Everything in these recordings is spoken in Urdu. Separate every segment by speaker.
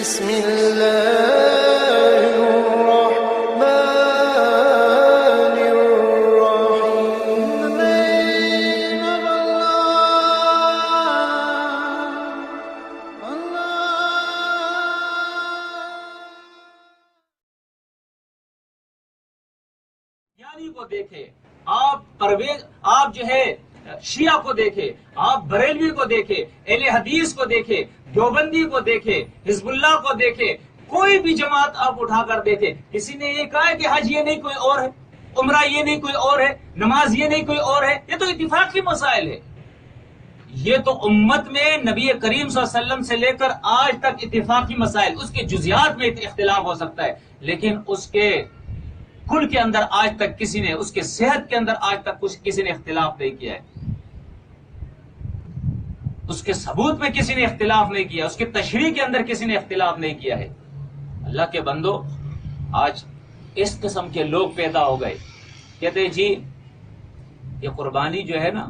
Speaker 1: بسم الله الرحمن الرحيم.
Speaker 2: یعنی کو دیکھے آپ جو ہے شیعہ کو دیکھے، آپ بریلوی کو دیکھے، اہل حدیث کو دیکھے، دیوبندی کو دیکھے، حزب اللہ کو دیکھے، کوئی بھی جماعت آپ اٹھا کر دیکھے، کسی نے یہ کہا ہے کہ حج یہ نہیں کوئی اور ہے، عمرہ یہ نہیں کوئی اور ہے، نماز یہ نہیں کوئی اور ہے. یہ تو اتفاقی مسائل ہے. یہ تو امت میں نبی کریم صلی اللہ علیہ وسلم سے لے کر آج تک اتفاقی مسائل، اس کے جزیات میں اختلاف ہو سکتا ہے، لیکن اس کے کل کے اندر آج تک کسی نے، اس کے صحت کے اندر آج تک کسی نے اختلاف نہیں کیا ہے. اس کے ثبوت میں کسی نے اختلاف نہیں کیا، اس کی تشریح کے اندر کسی نے اختلاف نہیں کیا ہے. اللہ کے بندو، آج اس قسم کے لوگ پیدا ہو گئے، کہتے ہیں جی یہ قربانی جو ہے نا،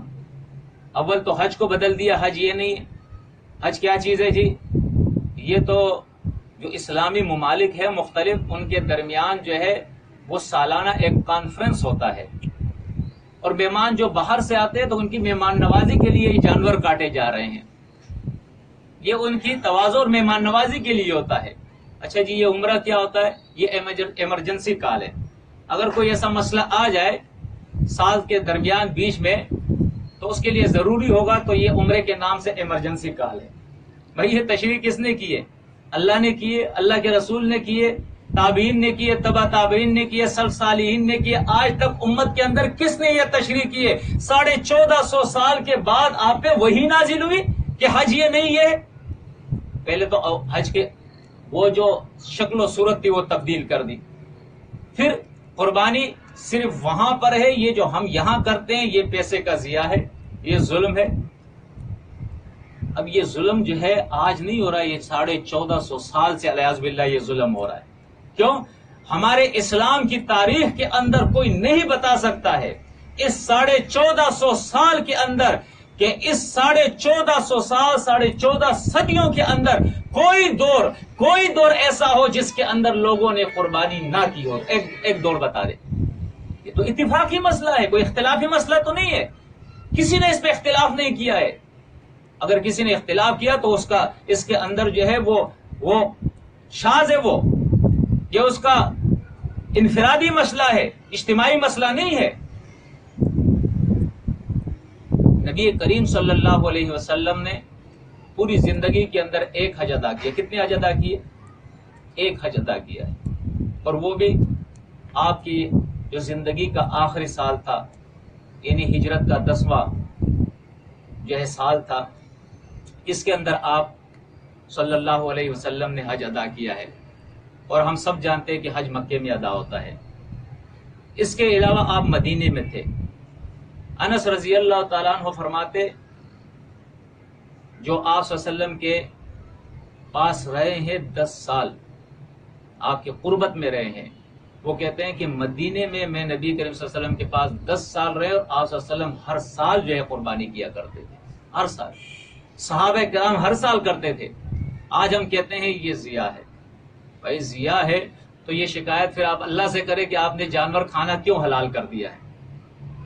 Speaker 2: اول تو حج کو بدل دیا، حج یہ نہیں ہے. حج کیا چیز ہے جی؟ یہ تو جو اسلامی ممالک ہے مختلف، ان کے درمیان جو ہے وہ سالانہ ایک کانفرنس ہوتا ہے، اور مہمان جو باہر سے آتے ہیں تو ان کی مہمان نوازی کے لیے یہ جانور کاٹے جا رہے ہیں. یہ ان کی تواضع اور مہمان نوازی کے لیے ہوتا ہے. اچھا جی یہ عمرہ کیا ہوتا ہے؟ یہ ایمرجنسی کال ہے. اگر کوئی ایسا مسئلہ آ جائے سال کے درمیان بیچ میں تو اس کے لیے ضروری ہوگا، تو یہ عمرے کے نام سے ایمرجنسی کال ہے. بھائی یہ تشریح کس نے کی ہے؟ اللہ نے کیے، اللہ کے رسول نے کیے، تابعین نے کیے، تبع تابعین نے کیے، سلف صالحین نے کیے. آج تک امت کے اندر کس نے یہ تشریح کی ہے؟ 1450 سال کے بعد آپ پہ وہی نازل ہوئی کہ حج یہ نہیں ہے. پہلے تو حج کے وہ جو شکل و صورت تھی وہ تبدیل کر دی. پھر قربانی صرف وہاں پر ہے، یہ جو ہم یہاں کرتے ہیں یہ پیسے کا ضیاع ہے، یہ ظلم ہے. اب یہ ظلم جو ہے آج نہیں ہو رہا ہے، یہ 1450 سال سے الیاذ باللہ یہ ظلم ہو رہا ہے. کیوں؟ ہمارے اسلام کی تاریخ کے اندر کوئی نہیں بتا سکتا ہے اس 1450 سال کے اندر، کہ اس 1450 سال 14.5 صدیوں کے اندر کوئی دور ایسا ہو جس کے اندر لوگوں نے قربانی نہ کی ہو. ایک دور بتا دے. یہ تو اتفاقی مسئلہ ہے، کوئی اختلافی مسئلہ تو نہیں ہے. کسی نے اس پہ اختلاف نہیں کیا ہے. اگر کسی نے اختلاف کیا تو اس کے اندر جو ہے وہ شاذ ہے، وہ یہ اس کا انفرادی مسئلہ ہے، اجتماعی مسئلہ نہیں ہے. نبی کریم صلی اللہ علیہ وسلم نے پوری زندگی کے اندر ایک حج ادا کیا. کتنے حج ادا کیے؟ ایک حج ادا کیا ہے، اور وہ بھی آپ کی جو زندگی کا آخری سال تھا، یعنی ہجرت کا 10واں جو ہے سال تھا، اس کے اندر آپ صلی اللہ علیہ وسلم نے حج ادا کیا ہے. اور ہم سب جانتے ہیں کہ حج مکے میں ادا ہوتا ہے. اس کے علاوہ آپ مدینے میں تھے. انس رضی اللہ تعالیٰ عنہ فرماتے جو آپ صلی اللہ علیہ وسلم کے پاس رہے ہیں 10 سال، آپ کے قربت میں رہے ہیں، وہ کہتے ہیں کہ مدینے میں میں نبی کریم صلی اللہ علیہ وسلم کے پاس 10 سال رہے، اور آپ صلی اللہ علیہ وسلم ہر سال جو ہے قربانی کیا کرتے تھے. ہر سال صحابہ کرام ہر سال کرتے تھے. آج ہم کہتے ہیں یہ ضیاء ہے. بھائی ضیاء ہے تو یہ شکایت پھر آپ اللہ سے کریں کہ آپ نے جانور کھانا کیوں حلال کر دیا ہے،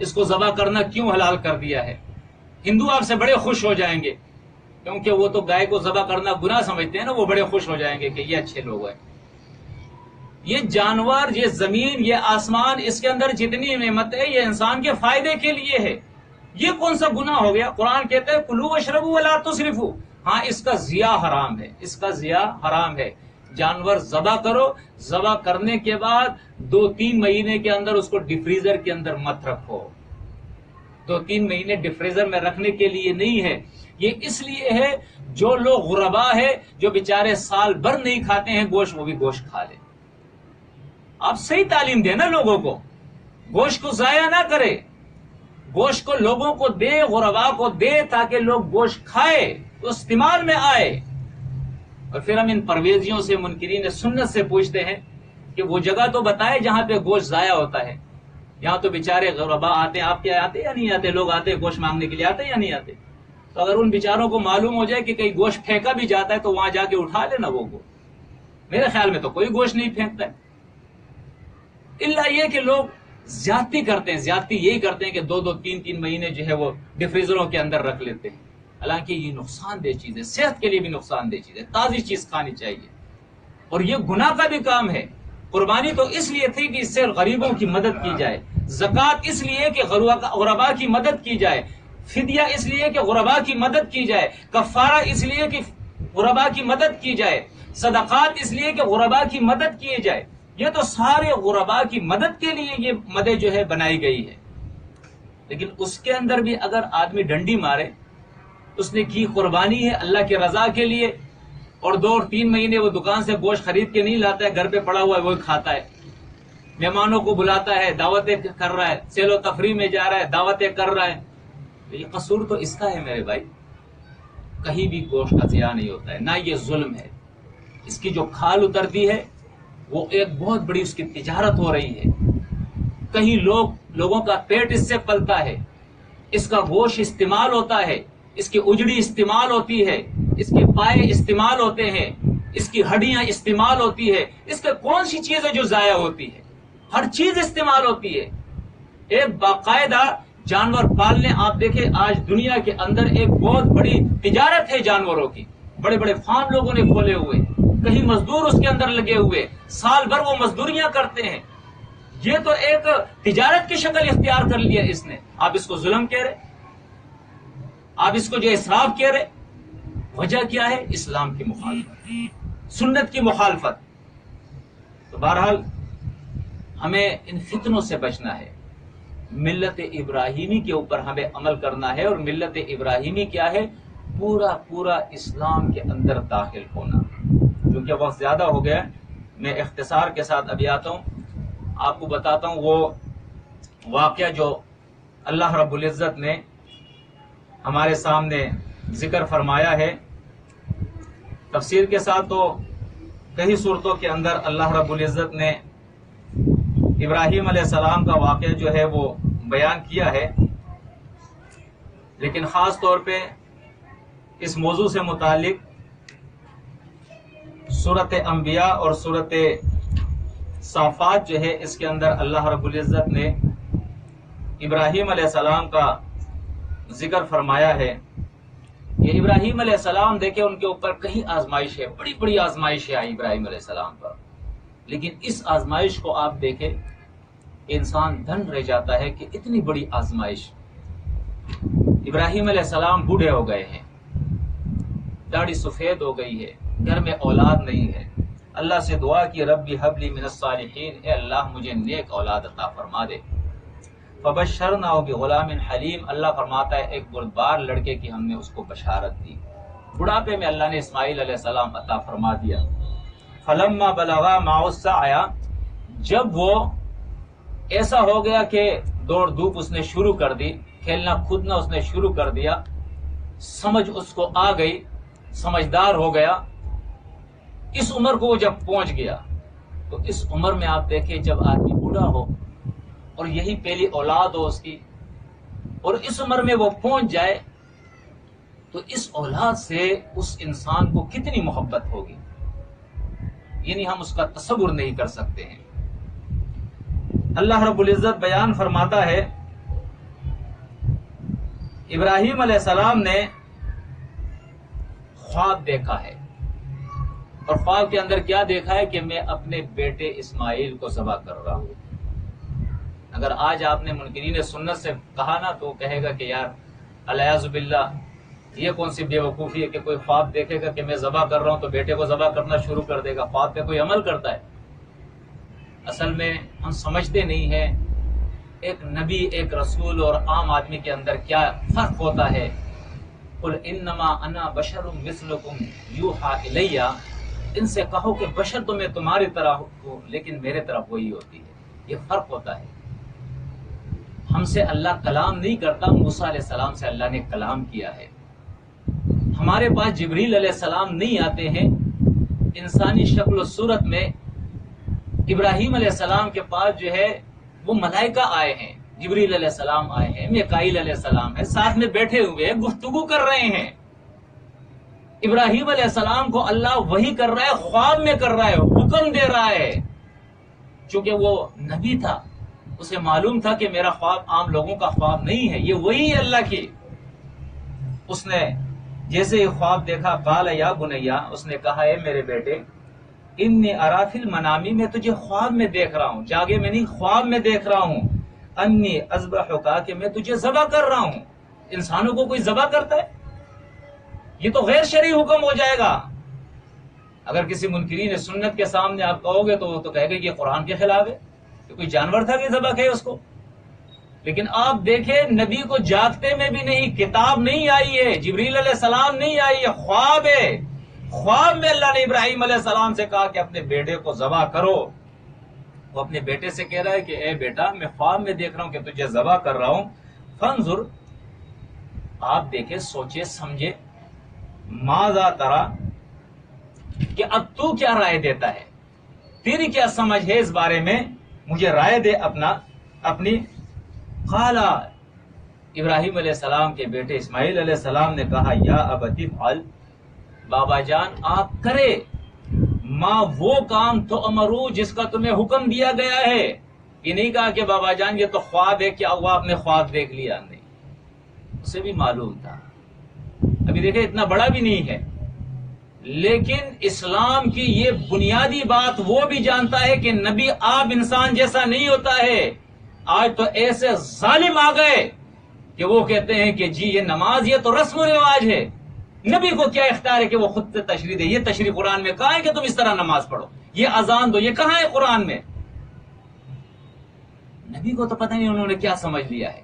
Speaker 2: اس کو ذبح کرنا کیوں حلال کر دیا ہے. ہندو آپ سے بڑے خوش ہو جائیں گے، کیونکہ وہ تو گائے کو ذبح کرنا گناہ سمجھتے ہیں نا، وہ بڑے خوش ہو جائیں گے کہ یہ اچھے لوگ ہیں. یہ جانور، یہ زمین، یہ آسمان، اس کے اندر جتنی نعمت ہے یہ انسان کے فائدے کے لیے ہے. یہ کون سا گناہ ہو گیا؟ قرآن کہتا ہے کلوا واشربوا ولا تسرفوا. ہاں اس کا ضیاء حرام ہے، اس کا ضیاء حرام ہے. جانور ذبح کرو، ذبح کرنے کے بعد 2-3 مہینے کے اندر اس کو ڈیفریزر کے اندر مت رکھو. 2-3 مہینے ڈیفریزر میں رکھنے کے لیے نہیں ہے. یہ اس لیے ہے جو لوگ غربا ہے، جو بیچارے سال بھر نہیں کھاتے ہیں گوشت، وہ بھی گوشت کھا لیں. آپ صحیح تعلیم دیں نا لوگوں کو، گوشت کو ضائع نہ کرے، گوشت کو لوگوں کو دے، غربا کو دے، تاکہ لوگ گوشت کھائے تو استعمال میں آئے. اور پھر ہم ان پرویزیوں سے، منکرین سنت سے پوچھتے ہیں کہ وہ جگہ تو بتائے جہاں پہ گوشت ضائع ہوتا ہے. یہاں تو بیچارے غربا آتے ہیں، آپ کیا آتے یا نہیں آتے؟ لوگ آتے ہیں گوشت مانگنے کے لیے، آتے یا نہیں آتے؟ تو اگر ان بیچاروں کو معلوم ہو جائے کہ کہیں گوشت پھینکا بھی جاتا ہے تو وہاں جا کے اٹھا لینا وہ گوشت. میرے خیال میں تو کوئی گوشت نہیں پھینکتا ہے، الا یہ کہ لوگ زیادتی کرتے ہیں. زیادتی یہی کرتے ہیں کہ 2-3 مہینے جو ہے وہ ڈیفریزروں کے اندر رکھ لیتے ہیں. حالانکہ یہ نقصان دہ چیز ہے، صحت کے لیے بھی نقصان دہ چیز ہے. تازی چیز کھانی چاہیے، اور یہ گناہ کا بھی کام ہے. قربانی تو اس لیے تھی کہ اس سے غریبوں کی مدد کی جائے، زکوٰۃ اس لیے کہ غربا کی مدد کی جائے، فدیہ اس لیے کہ غربا کی مدد کی جائے، کفارہ اس لیے کہ غربا کی مدد کی جائے، صدقات اس لیے کہ غربا کی مدد کی جائے. یہ تو سارے غربا کی مدد کے لیے یہ مدد جو ہے بنائی گئی ہے. لیکن اس کے اندر بھی اگر آدمی ڈنڈی مارے، اس نے کی قربانی ہے اللہ کی رضا کے لیے، اور 2-3 مہینے وہ دکان سے گوشت خرید کے نہیں لاتا ہے، گھر پہ پڑا ہوا ہے وہی کھاتا ہے، مہمانوں کو بلاتا ہے، دعوتیں کر رہا ہے، سیل و تفریح میں جا رہا ہے، دعوتیں کر رہا ہے، تو یہ قصور تو اس کا ہے میرے بھائی. کہیں بھی گوشت کا ضیاع نہیں ہوتا ہے، نہ یہ ظلم ہے. اس کی جو کھال اترتی ہے وہ ایک بہت بڑی اس کی تجارت ہو رہی ہے. کہیں لوگوں کا پیٹ اس سے پلتا ہے، اس کا گوشت استعمال ہوتا ہے، اس کی اجڑی استعمال ہوتی ہے، اس کے پائے استعمال ہوتے ہیں، اس کی ہڈیاں استعمال ہوتی ہے. اس کے کون سی چیز ہے جو ضائع ہوتی ہے؟ ہر چیز استعمال ہوتی ہے. ایک باقاعدہ جانور پالنے، آپ دیکھیں آج دنیا کے اندر ایک بہت بڑی تجارت ہے جانوروں کی. بڑے بڑے فارم لوگوں نے کھولے ہوئے، کہیں مزدور اس کے اندر لگے ہوئے، سال بھر وہ مزدوریاں کرتے ہیں. یہ تو ایک تجارت کی شکل اختیار کر لیا اس نے. آپ اس کو ظلم کہہ رہے، آپ اس کو جو اسراف کہہ رہے. وجہ کیا ہے؟ اسلام کی مخالفت، سنت کی مخالفت. تو بہرحال ہمیں ان فتنوں سے بچنا ہے. ملت ابراہیمی کے اوپر ہمیں عمل کرنا ہے، اور ملت ابراہیمی کیا ہے؟ پورا اسلام کے اندر داخل ہونا. کیونکہ وقت زیادہ ہو گیا، میں اختصار کے ساتھ ابھی آتا ہوں، آپ کو بتاتا ہوں وہ واقعہ جو اللہ رب العزت نے ہمارے سامنے ذکر فرمایا ہے. تفسیر کے ساتھ تو کئی صورتوں کے اندر اللہ رب العزت نے ابراہیم علیہ السلام کا واقعہ جو ہے وہ بیان کیا ہے، لیکن خاص طور پہ اس موضوع سے متعلق سورت انبیاء اور سورت صافات جو ہے، اس کے اندر اللہ رب العزت نے ابراہیم علیہ السلام کا ذکر فرمایا ہے. کہ ابراہیم علیہ السلام دیکھیں ان کے اوپر کئی آزمائش ہے، بڑی بڑی آزمائش ہے ابراہیم علیہ السلام پر. لیکن اس آزمائش کو آپ دیکھیں، انسان دھن رہ جاتا ہے کہ اتنی بڑی آزمائش. ابراہیم علیہ السلام بوڑھے ہو گئے ہیں، داڑھی سفید ہو گئی ہے، گھر میں اولاد نہیں ہے. اللہ سے دعا کی ربی حبلی من الصالحین، اے اللہ مجھے نیک اولاد عطا فرما دے. فبشرناہ بغلام حلیم، اللہ فرماتا ہے ایک بردبار لڑکے کی ہم نے اس کو بشارت دی. بڑھاپے میں اللہ نے اسماعیل علیہ السلام عطا فرما دیا. فلما بلغا معه السعی، جب وہ ایسا ہو گیا کہ دوڑ دھوپ اس نے شروع کر دی، کھیلنا کودنا اس نے شروع کر دیا، سمجھ اس کو آ گئی، سمجھدار ہو گیا. اس عمر کو وہ جب پہنچ گیا، تو اس عمر میں آپ دیکھیں جب آدمی بوڑھا ہو اور یہی پہلی اولاد ہو اس کی، اور اس عمر میں وہ پہنچ جائے، تو اس اولاد سے اس انسان کو کتنی محبت ہوگی، یعنی ہم اس کا تصور نہیں کر سکتے ہیں. اللہ رب العزت بیان فرماتا ہے ابراہیم علیہ السلام نے خواب دیکھا ہے، اور خواب کے اندر کیا دیکھا ہے کہ میں اپنے بیٹے اسماعیل کو ذبح کر رہا ہوں. اگر آج آپ نے منکرین سنت سے کہا نا، تو کہے گا کہ یار الیاذ باللہ، یہ کون سی بے وقوفی ہے کہ کوئی خواب دیکھے گا کہ میں ذبح کر رہا ہوں تو بیٹے کو ذبح کرنا شروع کر دے گا. خواب پہ کوئی عمل کرتا ہے؟ اصل میں ہم سمجھتے نہیں ہیں ایک نبی، ایک رسول اور عام آدمی کے اندر کیا فرق ہوتا ہے. قل انما انا بشر مثلکم یوحی الی، ان سے کہو کہ بشر تو میں تمہاری طرح ہوں، لیکن میرے طرف وہی ہوتی ہے. یہ فرق ہوتا ہے. ہم سے اللہ کلام نہیں کرتا، موسیٰ علیہ السلام سے اللہ نے کلام کیا ہے. ہمارے پاس جبریل علیہ السلام نہیں آتے ہیں انسانی شکل و صورت میں. ابراہیم علیہ السلام کے پاس جو ہے وہ ملائکہ آئے ہیں، جبریل علیہ السلام آئے ہیں، میکائیل علیہ السلام ہے، ساتھ میں بیٹھے ہوئے ہیں، گفتگو کر رہے ہیں. ابراہیم علیہ السلام کو اللہ وحی کر رہا ہے، خواب میں کر رہا ہے، حکم دے رہا ہے. چونکہ وہ نبی تھا، اسے معلوم تھا کہ میرا خواب عام لوگوں کا خواب نہیں ہے، یہ وہی ہے اللہ کی. اس نے جیسے ہی خواب دیکھا، قال یا بنیا، اس نے کہا اے میرے بیٹے، انی ارا فی المنامی، میں تجھے خواب میں دیکھ رہا ہوں، جاگے میں نہیں، خواب میں دیکھ رہا ہوں، انی اذبحک، کہ میں تجھے ذبح کر رہا ہوں. انسانوں کو کوئی ذبح کرتا ہے؟ یہ تو غیر شرعی حکم ہو جائے گا. اگر کسی منکرین سنت کے سامنے آپ کہو گے تو وہ تو کہے گا کہ یہ قرآن کے خلاف ہے، کہ کوئی جانور تھا کہ ذبح کہے اس کو. لیکن آپ دیکھیں، نبی کو جاگتے میں بھی نہیں، کتاب نہیں آئی ہے، جبریل علیہ السلام نہیں آئی ہے، خواب ہے. خواب میں اللہ نے ابراہیم علیہ السلام سے کہا کہ اپنے بیٹے کو ذبح کرو. وہ اپنے بیٹے سے کہہ رہا ہے کہ اے بیٹا، میں خواب میں دیکھ رہا ہوں کہ تجھے ذبح کر رہا ہوں. فانظر، آپ دیکھیں، سوچے سمجھے، ماذا ترا، کہ اب تو کیا رائے دیتا ہے، تیری کیا سمجھ ہے اس بارے میں، مجھے رائے دے اپنی. قال، ابراہیم علیہ السلام کے بیٹے اسماعیل علیہ السلام نے کہا، یا ابت افعل، بابا جان آپ کرے، ما، وہ کام تو امرو، جس کا تمہیں حکم دیا گیا ہے. یہ نہیں کہا کہ بابا جان یہ تو خواب ہے، کیا ہوا آپ نے خواب دیکھ لیا؟ نہیں، اسے بھی معلوم تھا. ابھی دیکھیں اتنا بڑا بھی نہیں ہے، لیکن اسلام کی یہ بنیادی بات وہ بھی جانتا ہے کہ نبی آپ انسان جیسا نہیں ہوتا ہے. آج تو ایسے ظالم آ گئے کہ وہ کہتے ہیں کہ جی یہ نماز، یہ تو رسم و رواج ہے، نبی کو کیا اختیار ہے کہ وہ خود سے تشریح دے؟ یہ تشریح قرآن میں کہاں ہے کہ تم اس طرح نماز پڑھو، یہ اذان دو، یہ کہاں ہے قرآن میں؟ نبی کو تو پتہ نہیں انہوں نے کیا سمجھ لیا ہے،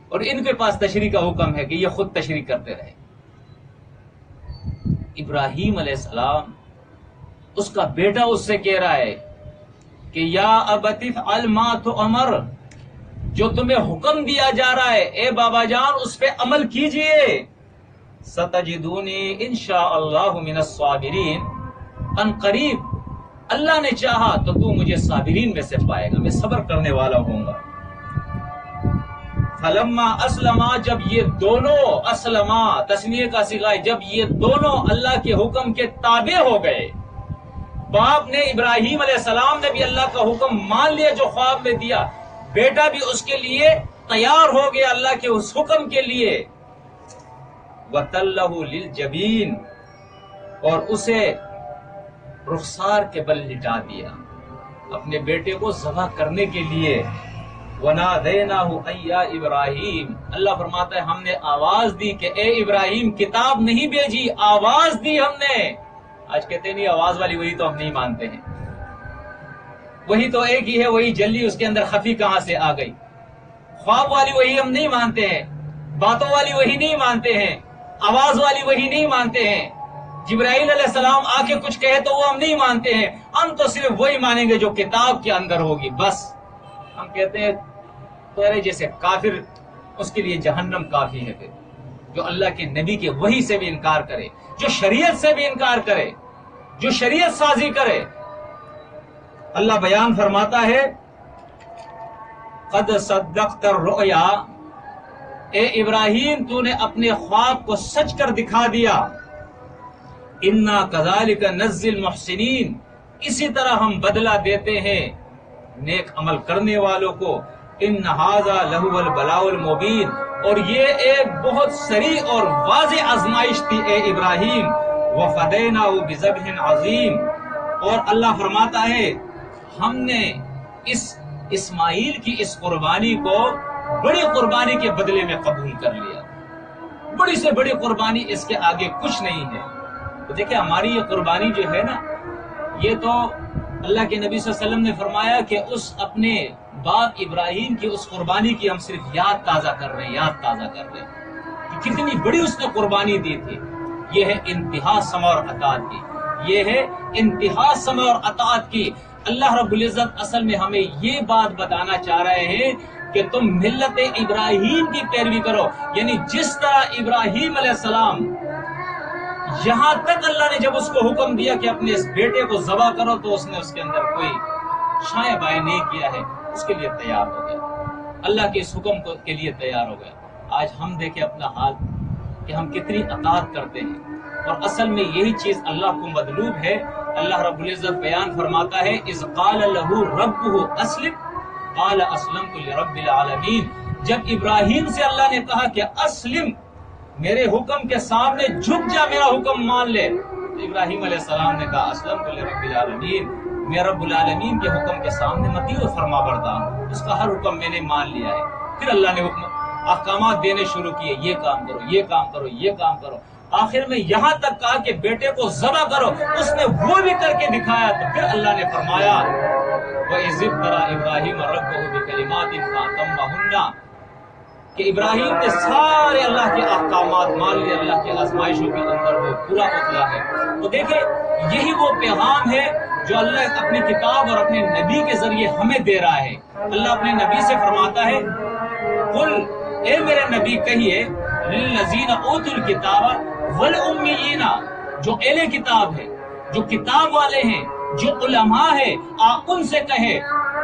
Speaker 2: اور ان کے پاس تشریح کا حکم ہے کہ یہ خود تشریح کرتے رہے. ابراہیم علیہ السلام، اس کا بیٹا اس سے کہہ رہا ہے کہ یا ابت افعل ما تؤمر، جو تمہیں حکم دیا جا رہا ہے اے بابا جان اس پہ عمل کیجئے. ستجدونی انشاءاللہ من الصابرین، ان قریب اللہ نے چاہا تو تو مجھے صابرین میں سے پائے گا، میں صبر کرنے والا ہوں گا. فلما اسلما، جب یہ دونوں، اسلما تسنیہ کا صیغہ ہے، جب یہ دونوں اللہ کے حکم کے تابع ہو گئے، باپ نے، ابراہیم علیہ السلام نے بھی اللہ کا حکم مان لیا جو خواب میں دیا، بیٹا بھی اس کے لیے تیار ہو گیا اللہ کے اس حکم کے لیے. وَتَلَّهُ لِلْجَبِينِ، اور اسے رخسار کے بل لٹا دیا اپنے بیٹے کو ذبح کرنے کے لیے. وَنَادَيْنَاهُ أَيْ يَا إِبْرَاهِيمُ، اللہ فرماتا ہے ہم نے آواز دی کہ اے ابراہیم، کتاب نہیں بھیجی، آواز دی ہم نے. آج کہتے نہیں آواز والی وہی تو ہم نہیں مانتے ہیں، وہی تو ایک ہی ہے، وہی جلی، اس کے اندر خفی کہاں سے آ گئی. خواب والی وہی ہم نہیں مانتے ہیں، باتوں والی وہی نہیں مانتے ہیں، آواز والی وہی نہیں مانتے ہیں، جبرائیل علیہ السلام آ کے کچھ کہے تو وہ ہم نہیں مانتے ہیں. ہم تو صرف وہی مانیں گے جو کتاب کے اندر ہوگی، بس. ہم کہتے ہیں تیرے جیسے کافر، اس کے لیے جہنم کافی ہے. پھر جو اللہ کے نبی کے وحی سے بھی انکار کرے، جو شریعت سے بھی انکار کرے، جو شریعت سازی کرے. اللہ بیان فرماتا ہے قد صدقت الرؤیا، اے ابراہیم تو نے اپنے خواب کو سچ کر دکھا دیا. انا کذالک نجزی المحسنین، اسی طرح ہم بدلہ دیتے ہیں نیک عمل کرنے والوں کو. ان ھذا لہو البلاء المبین، اور یہ ایک بہت صریح اور واضح آزمائش تھی اے ابراہیم. وفدیناہ بذبح عظیم، اور اللہ فرماتا ہے ہم نے اس اسماعیل کی اس قربانی کو بڑی قربانی کے بدلے میں قبول کر لیا. بڑی سے بڑی قربانی، اس کے آگے کچھ نہیں ہے. تو دیکھیں ہماری یہ قربانی جو ہے نا، یہ تو اللہ کے نبی صلی اللہ علیہ وسلم نے فرمایا کہ اس اپنے باپ ابراہیم کی اس قربانی کی ہم صرف یاد تازہ کر رہے ہیں، یاد تازہ کر رہے ہیں کہ کتنی بڑی اس نے قربانی دی تھی. یہ ہے انتہا سمع اور اطاعت کی، یہ ہے انتہا سمع اور اطاعت کی. اللہ رب العزت اصل میں ہمیں یہ بات بتانا چاہ رہے ہیں کہ تم ملت ابراہیم کی پیروی کرو. یعنی جس طرح ابراہیم علیہ السلام، یہاں تک اللہ نے جب اس کو حکم دیا کہ اپنے اس بیٹے کو ذبح کرو تو اس نے اس کے اندر کوئی شائیں بائیں نہیں کیا ہے، اس کے لیے تیار ہو گیا، اللہ کے اس حکم کے لیے تیار ہو گیا. آج ہم دیکھیں اپنا حال کہ ہم کتنی اطاعت کرتے ہیں، اور اصل میں یہی چیز اللہ کو مطلوب ہے. اللہ رب العزت بیان فرماتا ہے اذ قال له ربه اسلم قال اسلمت لرب العالمین. جب ابراہیم سے اللہ نے کہا کہ اسلم، میرے حکم کے سامنے جھک جا، میرا حکم مان لے، تو ابراہیم علیہ السلام نے کہا اسلمت لرب العالمین، میں رب العالمین کے حکم کے سامنے مطیع و فرما بردار ہوں، اس کا ہر حکم میں نے مان لیا ہے. پھر اللہ نے احکامات دینے شروع کیے، یہ کام کرو، یہ کام کرو، یہ کام کرو. آخر میں یہاں تک کہا کہ بیٹے کو ذبح کرو، اس نے وہ بھی کر کے دکھایا. تو پھر اللہ نے فرمایا وَإِذِ ابْتَلَىٰ إِبْرَاهِيمَ رَبُّهُ بِكَلِمَاتٍ فَأَتَمَّهُنَّ کہ ابراہیم نے سارے اللہ کے احکامات مان لیے، اللہ کی آزمائشوں کے اندر وہ پورا اترا ہے. تو دیکھیں یہی وہ پیغام ہے جو اللہ اپنی کتاب اور اپنے نبی کے ذریعے ہمیں دے رہا ہے. اللہ اپنے نبی سے فرماتا ہے قل، اے میرے نبی کہیے للذین اوتوا الکتاب والامیین، جو اہل کتاب ہے، جو کتاب والے ہیں، جو علماء ہیں، آپ ان سے کہے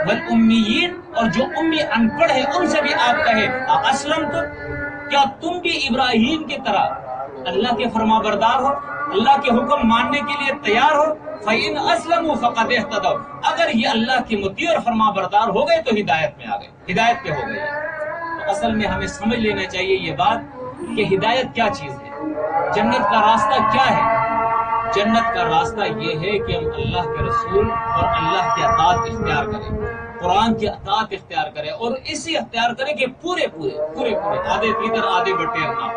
Speaker 2: والامیین، اور جو امی ان پڑھ ہے ان سے بھی آپ کہے اسلمتم، کیا تم بھی ابراہیم کی طرح اللہ کے فرما بردار ہو، اللہ کے حکم ماننے کے لیے تیار ہو؟ فَإِنْ أَسْلَمُوا فَقَدْ اهْتَدَوْا، اگر یہ اللہ کی مطیع اور فرما بردار ہو گئے تو ہدایت میں آ گئے، ہدایت پہ ہو گئے. تو اصل میں ہمیں سمجھ لینا چاہیے یہ بات کہ ہدایت کیا چیز ہے، جنت کا راستہ کیا ہے. جنت کا راستہ یہ ہے کہ ہم اللہ کے رسول اور اللہ کی اطاعت اختیار کریں، قرآن کی اطاعت اختیار کریں، اور اسی اختیار کریں کہ پورے آدھے تیتر آدھے بٹیر نہ.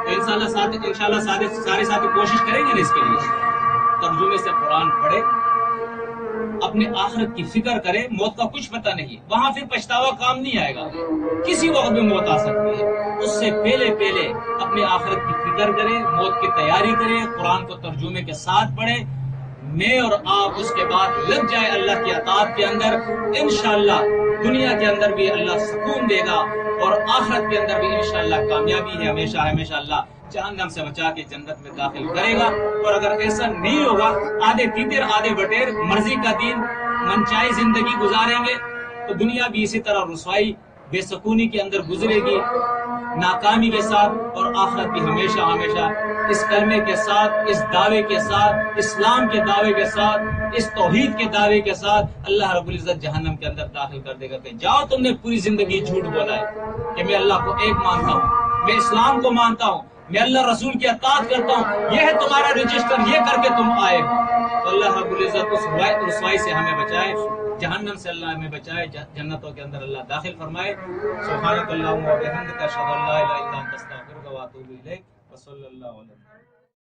Speaker 2: تو انشاءاللہ سارے ساتھی کوشش کریں گے نا اس کے لیے، ترجمے سے قرآن پڑھے، اپنے آخرت کی فکر کرے. موت کا کچھ پتہ نہیں، وہاں پھر پچھتاوا کام نہیں آئے گا، کسی وقت بھی موت آ سکتی ہے. اس سے پہلے اپنے آخرت کی فکر کرے، موت کی تیاری کرے، قرآن کو ترجمے کے ساتھ پڑھے. میں اور آپ اس کے بعد لگ جائے اللہ کی اطاعت کے اندر، انشاءاللہ دنیا کے اندر بھی اللہ سکون دے گا اور آخرت کے اندر بھی انشاءاللہ کامیابی ہے. ہمیشہ اللہ جہنم سے بچا کے جنت میں داخل کرے گا. اور اگر ایسا نہیں ہوگا، آدھے تیتر آدھے بٹیر، مرضی کا دین، منچائی زندگی گزاریں گے، تو دنیا بھی اسی طرح رسوائی بے سکونی کے اندر گزرے گی، ناکامی کے ساتھ، اور آخرت بھی ہمیشہ اس کلمے کے ساتھ، اس دعوے کے ساتھ، اسلام کے دعوے کے ساتھ، اس توحید کے دعوے کے ساتھ اللہ رب العزت جہنم کے اندر داخل کر دے گا کہ جاؤ تم نے پوری زندگی جھوٹ بولا ہے کہ میں اللہ کو ایک مانتا ہوں، میں اسلام کو مانتا ہوں، میں اللہ رسول کی اطاعت کرتا ہوں، یہ ہے تمہارا رجسٹر، یہ کر کے تم آئے ہو. تو اللہ رب العزت اس رسوائی سے ہمیں بچائے، جہنم سے اللہ ہمیں بچائے، جنتوں کے اندر اللہ داخل فرمائے. سبحانک اللہم و بحمدک، اشہد ان لا الہ الا انت، استغفرک و اتوب الیک، وصلی اللہ علیہ وسلم.